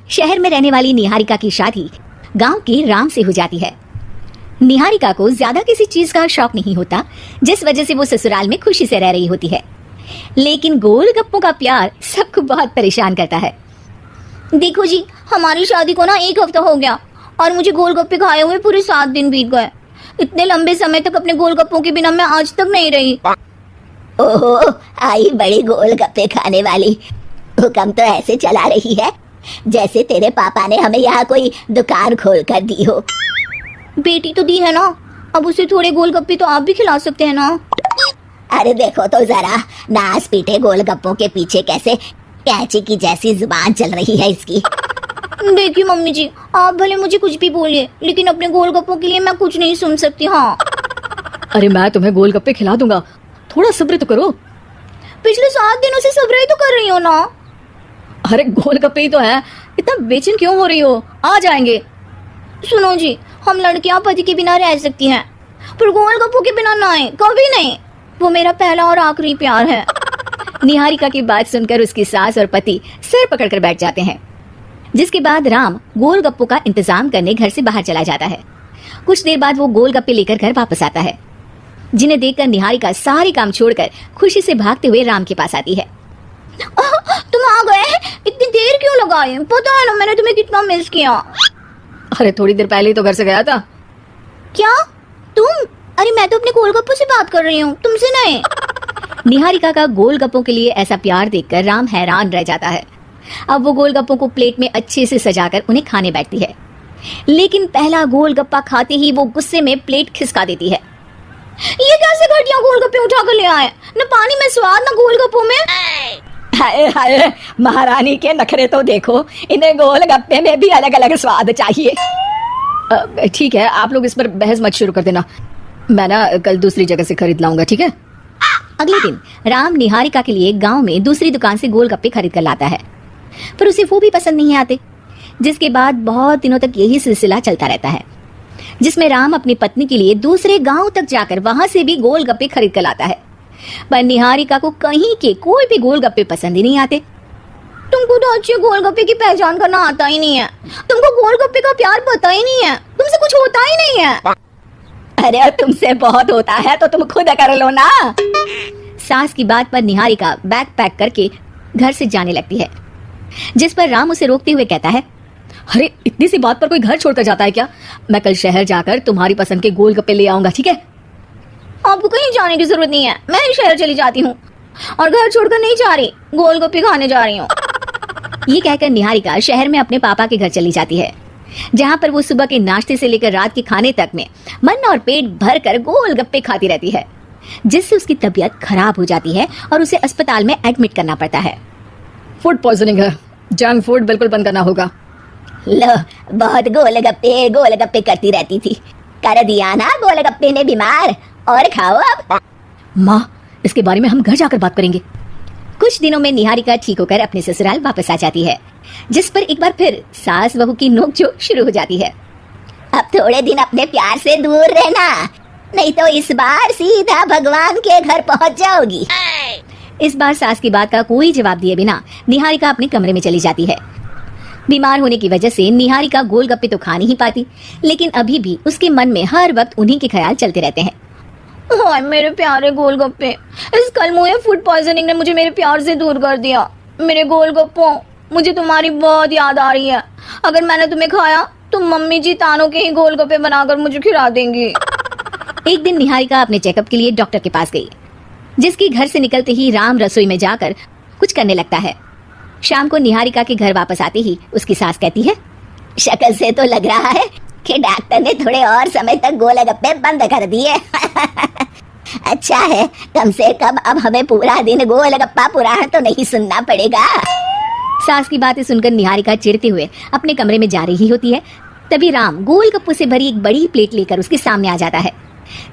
शहर में रहने वाली निहारिका की शादी गांव के राम से हो जाती है। निहारिका को ज्यादा किसी चीज का शौक नहीं होता, जिस वजह से वो ससुराल में खुशी से रह रही होती है। लेकिन गोलगप्पों का प्यार सबको बहुत परेशान करता है। देखो जी, हमारी शादी को ना 1 हफ्ता हो गया और मुझे गोलगप्पे खाए हुए पूरे 7 दिन बीत गए। इतने लंबे समय तक अपने गोलगप्पों के बिना मैं आज तक नहीं रही। ओहो, आई बड़ी गोलगप्पे खाने वाली। हुक्म तो ऐसे चला रही है जैसे तेरे पापा ने हमें यहाँ कोई दुकान खोल कर दी हो। बेटी तो दी है ना, अब उसे थोड़े गोलगप्पे तो आप भी खिला सकते हैं ना। अरे देखो तो जरा, नाच पीटे गोलगप्पों के पीछे कैसे कैंची की जैसी जुबान चल रही है इसकी। देखिए मम्मी जी, आप भले मुझे कुछ भी बोलिए, लेकिन अपने गोलगप्पों के लिए मैं कुछ नहीं सुन सकती। हाँ, अरे मैं तुम्हें गोलगप्पे खिला दूंगा, थोड़ा सब्र तो करो। पिछले 7 दिनों से सब्र ही तो कर रही हो ना। अरे गोलगप्पे ही तो है, इतना बेचैन क्यों हो रही हो? आ जाएंगे। सुनो जी, हम लड़कियां पति के बिना रह सकती हैं, पर गोलगप्पों के बिना नहीं, कभी नहीं। वो मेरा पहला और आखिरी प्यार है। निहारिका की बात सुनकर उसकी सास और पति सिर पकड़कर बैठ जाते हैं। जिसके बाद राम गोलगप्पों का इंतजाम करने घर से बाहर चला जाता है। कुछ देर बाद वो गोलगप्पे लेकर घर वापस आता है, जिन्हें देखकर निहारिका सारे काम छोड़कर खुशी से भागते हुए राम के पास आती है। तुम आ गए? इतनी देर क्यों लगाई? पता है ना मैंने तुम्हें कितना मिस किया। अरे थोड़ी देर पहले ही तो घर से गया था। क्या तुम? अरे मैं तो अपने गोलगप्पों से बात कर रही हूँ, तुमसे नहीं। निहारिका का गोलगप्पों के लिए ऐसा प्यार देखकर राम हैरान रह जाता है। अब वो गोलगप्पों को प्लेट में अच्छे से सजाकर उन्हें खाने बैठती है, लेकिन पहला गोलगप्पा खाते ही वो गुस्से में प्लेट खिसका देती है। ये कैसे घटिया गोलगप्पे उठा कर ले आए? न पानी में स्वाद, न गोलगप्पों में। हाय हाय, महारानी के नखरे तो देखो, इन्हें गोलगप्पे में भी अलग अलग स्वाद चाहिए। ठीक है, आप लोग इस पर बहस मत शुरू कर देना, मैं ना कल दूसरी जगह से खरीद लाऊंगा, ठीक है? अगले दिन राम निहारिका के लिए गांव में दूसरी दुकान से गोलगप्पे खरीद कर लाता है, पर उसे वो भी पसंद नहीं आते। जिसके बाद बहुत दिनों तक यही सिलसिला चलता रहता है, जिसमें राम अपनी पत्नी के लिए दूसरे गांव तक जाकर वहां से भी गोलगप्पे खरीद कर लाता है, पर निहारिका को कहीं के कोई भी गोलगप्पे पसंद ही नहीं आते। तुमको तो अच्छे गोलगप्पे की पहचान करना आता ही नहीं है। तुमको गोलगप्पे का प्यार पता ही नहीं है, तुमसे कुछ होता ही नहीं है। अरे तुमसे बहुत होता है तो तुम खुद कर लो ना। सास की बात पर निहारिका बैग पैक करके घर से जाने लगती है, जिस पर राम उसे रोकते हुए कहता है, अरे इतनी सी बात पर कोई घर छोड़कर जाता है क्या? मैं कल शहर जाकर तुम्हारी पसंद के गोलगप्पे ले आऊंगा, ठीक है? आपको कहीं जाने की जरूरत नहीं है, मैं ही शहर चली जाती हूँ और घर छोड़कर नहीं जा रही, गोलगप्पे खाने जा रही हूँ। ये कहकर निहारिका शहर में अपने पापा के घर चली जाती है, जहाँ पर वो सुबह के नाश्ते से लेकर रात के खाने तक में मन और पेट भर कर गोलगप्पे खाती रहती है, जिससे उसकी तबीयत खराब हो जाती है और उसे अस्पताल में एडमिट करना पड़ता है। फूड पॉइजनिंग है, जंक फूड बिल्कुल बंद करना होगा। लो, बहुत गोलगप्पे गोलगप्पे करती रहती थी, कर दिया ना गोलगप्पे ने बीमार। और खाओ अब। माँ, इसके बारे में हम घर जाकर बात करेंगे। कुछ दिनों में निहारिका ठीक होकर अपने ससुराल वापस आ जाती है, जिस पर एक बार फिर सास बहू की नोकझोंक शुरू हो जाती है। अब थोड़े दिन अपने प्यार से दूर रहना, नहीं तो इस बार सीधा भगवान के घर पहुंच जाओगी। इस बार सास की बात का कोई जवाब दिए बिना निहारिका अपने कमरे में चली जाती है। बीमार होने की वजह से निहारिका गोलगप्पे तो खा नहीं पाती, लेकिन अभी भी उसके मन में हर वक्त उन्हीं के ख्याल चलते रहते हैं। हाय मेरे प्यारे गोलगप्पे, इस कलमुए फूड पॉइजनिंग ने मुझे मेरे प्यार से दूर कर दिया। मेरे गोलगप्पों, मुझे तुम्हारी बहुत याद आ रही है। अगर मैंने तुम्हें खाया तो मम्मी जी तानों के ही गोलगप्पे बनाकर मुझे खिला देंगी। एक दिन निहारिका अपने चेकअप के लिए डॉक्टर के पास गई, जिसकी घर से निकलते ही राम रसोई में जाकर कुछ करने लगता है। शाम को निहारिका के घर वापस आते ही उसकी सास कहती है, शक्ल से तो लग रहा है कि डॉक्टर ने थोड़े और समय तक गोलगप्पे बंद कर दिए। अच्छा है, कम से कम अब हमें पूरा दिन गोलगप्पा पुराण तो नहीं सुनना पड़ेगा। सास की बातें सुनकर निहारिका चिढ़ते हुए अपने कमरे में जा रही होती है। तभी राम गोलगप्पों से भरी एक बड़ी प्लेट लेकर उसके सामने आ जाता है,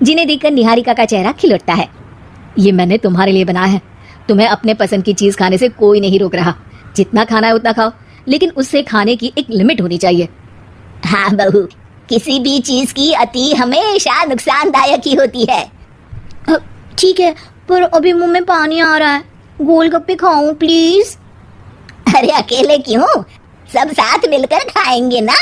जिन्हें देखकर निहारिका का चेहरा खिल उठता है। ये मैंने तुम्हारे लिए बनाया है, तुम्हें अपने पसंद की चीज खाने से कोई नहीं रोक रहा। जितना खाना है उतना खाओ, लेकिन उससे खाने की एक लिमिट होनी चाहिए। हाँ बहू, किसी भी चीज की अति हमेशा नुकसानदायक ही होती है। ठीक है, पर अभी मुंह में पानी आ रहा है, गोलगप्पे खाऊं प्लीज। अरे अकेले क्यों, सब साथ मिलकर खाएंगे ना।